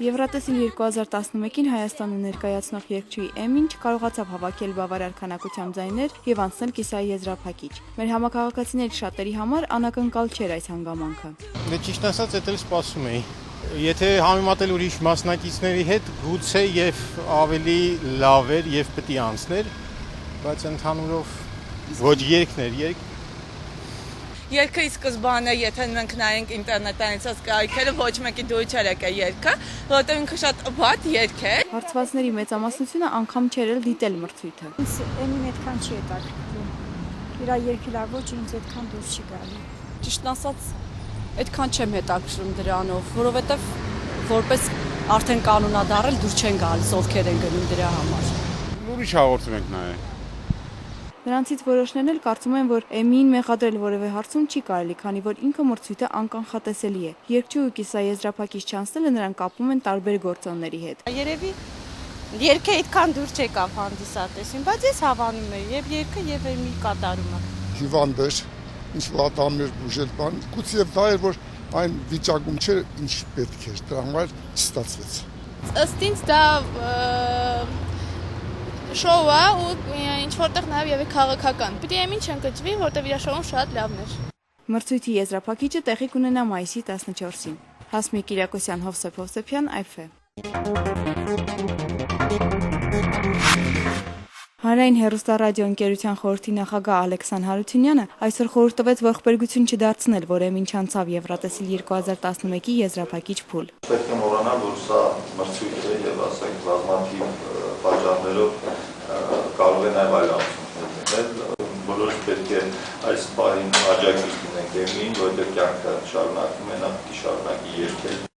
Եվրատեսիլ 2011-ին Հայաստանը ներկայացնող երգչուհի Էմին չկարողացավ հավաքել բավարար քանակությամբ ձայներ եւ անցնել կիսայի եզրափակիչ։ Մեր համակարգացիների շատերի համար անակնկալ չէր այս հանգամանքը։ Դե ճիշտ ասած, դա էլ սպասում էի։ Եթե համեմատել ուրիշ մասնակիցների հետ, գուցե եւ ավելի լավ էր եւ պետք է անցներ, բայց ընդհանուրով ոչ երգներ, Երգը ի սկզբանե, եթե մենք նայենք ինտերնետից կայքերը, ոչ մեկի դույր չէր եկել երգը, որովհետև ինքը շատ վատ երգ է։ Հարցվածների մեծամասնությունը անգամ չէր դիտել մրցույթը։ Ինձ Էմին այդքան չի հետաքրքրում։ Իր երգի լավ ոչ ինձ այդքան դուրս չի գալի։ Ճիշտ ասած, այդքան չեմ հետաքրքրում դրանով, որովհետև որպես արդեն կանոնադառել դուր չեն գալիս, ովքեր են գնում դրա համար։ Ուրիշ հաղորդում ենք նայել։ Նրանցից որոշներն էլ կարծում են, որ Էմիին մեղադրել որևէ հարցում չի կարելի, քանի որ ինքը մրցույթը անկանխատեսելի է։ Երգչուհու կիսայի եզրափակիչ չանցնելը նրան կապում են տարբեր գործոնների հետ։ Երևի երգը այդքան դուր չեկավ հանդիսատեսին, բայց ես հավանում եմ եւ երգը եւ Էմի կատարումը։ Հիվանդ էր, ինչ վատամեր բուժել բան, գուցե դա էր, որ այն վիճակում չէր, ինչ պետք էր, դրա համար չստացվեց։ Ըստ ինձ դա շոու է ու ինչ որտեղ նաև եւ քաղաքական։ Պիտի Էմին չընկճվի, որտեղ իր շոուն շատ լավն էր։ Մրցույթի եզրափակիչը տեղի կունենա մայիսի 14-ին։ Հասմիկ Կիրակոսյան, Հովսեփ Հովսեփյան, Այֆե։ Հանրային հեռուստառադիո ընկերության խորհրդի նախագահ Ալեքսան Հարությունյանը այսօր խորհուրդ տվեց ողբերգություն չդարձնել, որ Էմին չանցավ Եվրատեսիլ 2011-ի եզրափակիչ փուլ։ Պետք է մոռանալ, որ սա մրցույթ է եւ ասենք բազմաթիվ պատճառներով կարող է նաեւ այլ անցումներ լինել։ Բոլորս պետք է այս բանին աջակցություն ունենք Էմին, որովհետեւ կյանքը շարունակվում է, նա պետք է շարունակի երգել։